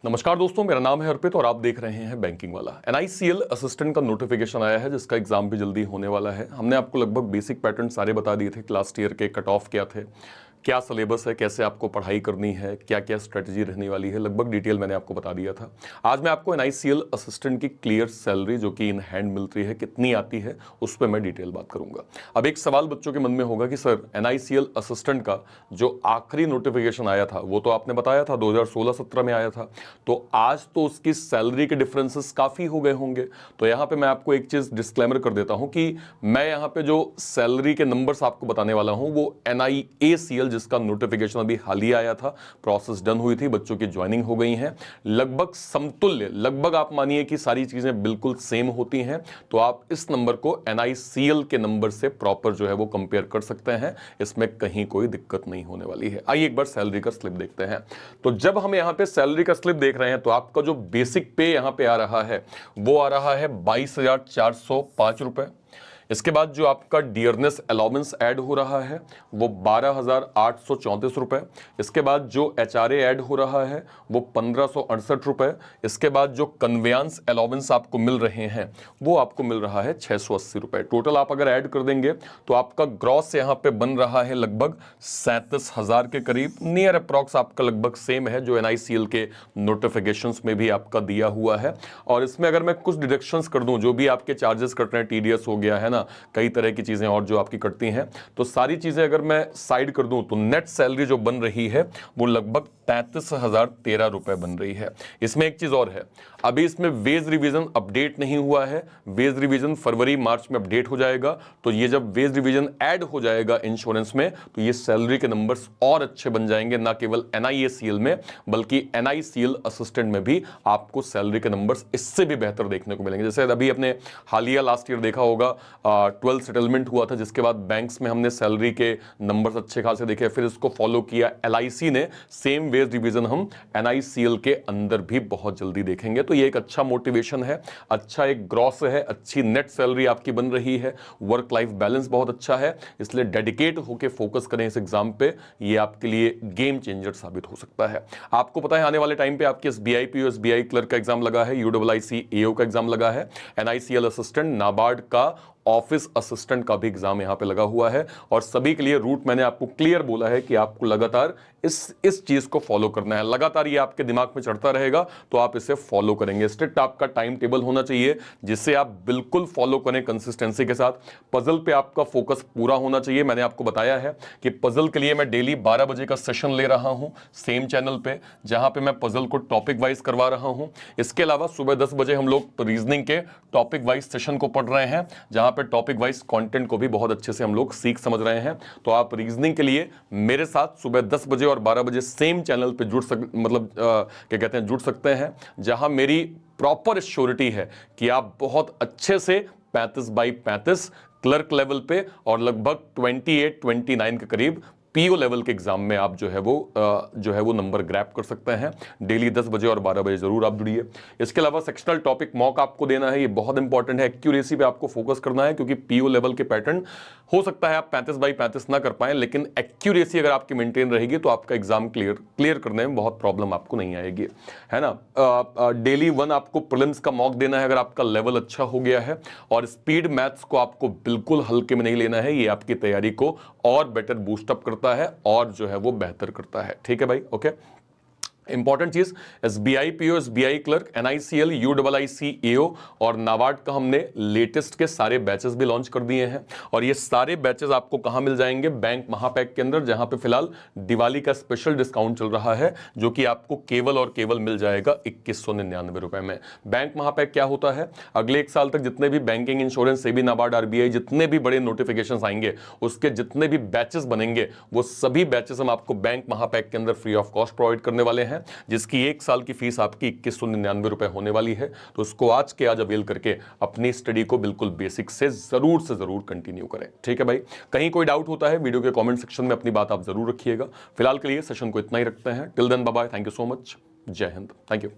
नमस्कार दोस्तों, मेरा नाम है अर्पित और आप देख रहे हैं बैंकिंग वाला। एनआईसीएल असिस्टेंट का नोटिफिकेशन आया है जिसका एग्जाम भी जल्दी होने वाला है। हमने आपको लगभग बेसिक पैटर्न सारे बता दिए थे, लास्ट ईयर के कट ऑफ क्या थे, क्या सिलेबस है, कैसे आपको पढ़ाई करनी है, क्या क्या स्ट्रेटजी रहने वाली है, लगभग डिटेल मैंने आपको बता दिया था। आज मैं आपको एनआईसीएल असिस्टेंट की क्लियर सैलरी जो कि इन हैंड मिलती है कितनी आती है उस पर मैं डिटेल बात करूंगा। अब एक सवाल बच्चों के मन में होगा कि सर एनआईसीएल असिस्टेंट का जो आखिरी नोटिफिकेशन आया था वो तो आपने बताया था 2016-17 में आया था, तो आज तो उसकी सैलरी के डिफरेंसेस काफी हो गए होंगे। तो यहां पे मैं आपको एक चीज डिस्क्लेमर कर देता हूं कि मैं यहां पे जो सैलरी के नंबर्स आपको बताने वाला हूं वो एनआईएसीएल जिसका नोटिफिकेशन अभी हाल ही आया था, प्रोसेस डन हुई थी, बच्चों की ज्वाइनिंग हो गई है, लगभग समतुल्य, लगभग आप मानिए कि सारी चीजें बिल्कुल सेम होती हैं। तो आप इस नंबर को एनआईसीएल के नंबर से प्रॉपर जो है वो कंपेयर कर सकते हैं, इसमें कहीं कोई दिक्कत नहीं होने वाली है। आइए एक बार सैलरी का स्लिप देखते हैं। तो जब हम यहां पे सैलरी का स्लिप देख रहे हैं तो आपका जो बेसिक पे यहां पे आ रहा है वो आ रहा है 22,405 रुपए। इसके बाद जो आपका डियरनेस अलाउंस ऐड हो रहा है वो 12,834 रुपए। इसके बाद जो एचआरए ऐड हो रहा है वो 1,568 रुपए। इसके बाद जो कन्वेंस अलाउंस आपको मिल रहे हैं वो आपको मिल रहा है 680 रुपए। टोटल आप अगर ऐड कर देंगे तो आपका ग्रॉस यहां पे बन रहा है लगभग 37,000 के करीब, नियर अप्रॉक्स आपका लगभग सेम है जो एनआईसीएल के नोटिफिकेशंस में भी आपका दिया हुआ है। और इसमें अगर मैं कुछ डिडक्शंस कर दूं, जो भी आपके चार्जेस कट रहे हैं, टीडीएस हो गया है ना, कई तरह की चीजें और जो आपकी कटती हैं, तो सारी चीजें अगर मैं साइड कर दूं तो नेट सैलरी जो बन रही है वो लगभग 33,013 रुपए बन रही है। इसमें एक चीज और है, अभी इसमें वेज रिवीजन अपडेट नहीं हुआ है। वेज रिवीजन फरवरी मार्च में अपडेट हो जाएगा, तो ये जब वेज रिवीजन ऐड हो जाएगा इंश्योरेंस में तो ये सैलरी के नंबर्स और अच्छे बन जाएंगे, ना केवल एनआईएसीएल में बल्कि एनआईसीएल असिस्टेंट में भी आपको सैलरी के नंबर्स इससे भी बेहतर देखने को मिलेंगे। जैसे अभी अपने हालिया लास्ट ईयर देखा होगा, 12 सेटलमेंट हुआ था जिसके बाद बैंक्स में हमने सैलरी के नंबर्स अच्छे खासे देखे, फिर इसको फॉलो किया एलआईसी ने, सेम वेज रिवीजन हम एनआईसीएल के अंदर भी बहुत जल्दी देखेंगे। तो ये एक अच्छा मोटिवेशन है, अच्छा एक ग्रॉस है, अच्छी नेट सैलरी आपकी बन रही है, वर्क लाइफ बैलेंस बहुत अच्छा है, इसलिए डेडिकेट होकर फोकस करें इस एग्जाम पे, ये आपके लिए गेम चेंजर साबित हो सकता है। आपको पता है आने वाले टाइम पे आपके एसबीआई पीओ एसबीआई क्लर्क का एग्जाम लगा है, यूडब्ल्यूआईसी एओ का एग्जाम लगा है, एनआईसीएल असिस्टेंट, नाबार्ड का ऑफिस असिस्टेंट का भी एग्जाम यहां पे लगा हुआ है। और सभी के लिए रूट मैंने आपको क्लियर बोला है कि आपको लगातार इस चीज को फॉलो करना है, लगातार ये आपके दिमाग में चढ़ता रहेगा तो आप इसे फॉलो करेंगे। स्ट्रिक्ट आपका टाइम टेबल होना चाहिए जिससे आप बिल्कुल फॉलो करें कंसिस्टेंसी के साथ। पजल पे आपका फोकस पूरा होना चाहिए। मैंने आपको बताया है कि पजल के लिए मैं डेली 12 बजे का सेशन ले रहा हूं सेम चैनल पे, जहां पे मैं पजल को टॉपिक वाइज करवा रहा हूं। इसके अलावा सुबह 10 बजे हम लोग रीजनिंग के टॉपिक वाइज सेशन को पढ़ रहे हैं, जहां पे टॉपिक वाइज कंटेंट को भी बहुत अच्छे से हम लोग सीख समझ रहे हैं। तो आप रीजनिंग के लिए मेरे साथ सुबह 10 बजे और 12 बजे सेम चैनल पे जुड़ सकते हैं, जहां मेरी प्रॉपर श्योरिटी है कि आप बहुत अच्छे से 35/35 क्लर्क लेवल पे और लगभग 28-29 के करीब पीओ लेवल के एग्जाम में आप जो है वो नंबर ग्रैब कर सकते हैं। डेली 10 बजे और 12 बजे जरूर आप जुड़िए। इसके अलावा सेक्शनल टॉपिक मॉक आपको देना है, ये बहुत इंपॉर्टेंट है। एक्यूरेसी पे आपको फोकस करना है क्योंकि पीओ लेवल के पैटर्न हो सकता है आप 35/35 ना कर पाए, लेकिन एक्यूरेसी अगर आपकी मेंटेन रहेगी तो आपका एग्जाम क्लियर करने में बहुत प्रॉब्लम आपको नहीं आएगी, है ना। डेली 1 आपको प्रीलिम्स का मॉक देना है अगर आपका लेवल अच्छा हो गया है, और स्पीड मैथ्स को आपको बिल्कुल हल्के में नहीं लेना है, ये आपकी तैयारी को और बेटर बूस्टअप करता है और जो है वो बेहतर करता है। ठीक है भाई, ओके। इंपॉर्टेंट चीज, SBI PO SBI clerk NICL UWIC AO और नाबार्ड का हमने लेटेस्ट के सारे बैचेस भी लॉन्च कर दिए हैं। और ये सारे बैचेस आपको कहां मिल जाएंगे? बैंक महापैक के अंदर, जहां पे फिलहाल दिवाली का स्पेशल डिस्काउंट चल रहा है जो कि आपको केवल और केवल मिल जाएगा 2199 रुपए में। बैंक महापैक क्या होता है? अगले 1 साल तक जितने भी banking, insurance, SEBI, NABARD, RBI, जितने भी बड़े नोटिफिकेशन आएंगे उसके जितने भी बैचेस बनेंगे वो सभी बैचेस हम आपको बैंक महापैक के अंदर फ्री ऑफ कॉस्ट प्रोवाइड करने वाले हैं, जिसकी 1 साल की फीस आपकी 2199 रुपए होने वाली है। तो उसको आज के आज अवेल करके अपनी स्टडी को बिल्कुल बेसिक से जरूर कंटिन्यू करें। ठीक है भाई, कहीं कोई डाउट होता है वीडियो के कमेंट सेक्शन में अपनी बात आप जरूर रखिएगा। फिलहाल के लिए सेशन को इतना ही रखते हैं। Till then bye bye, thank you so much, Jai Hind, thank you.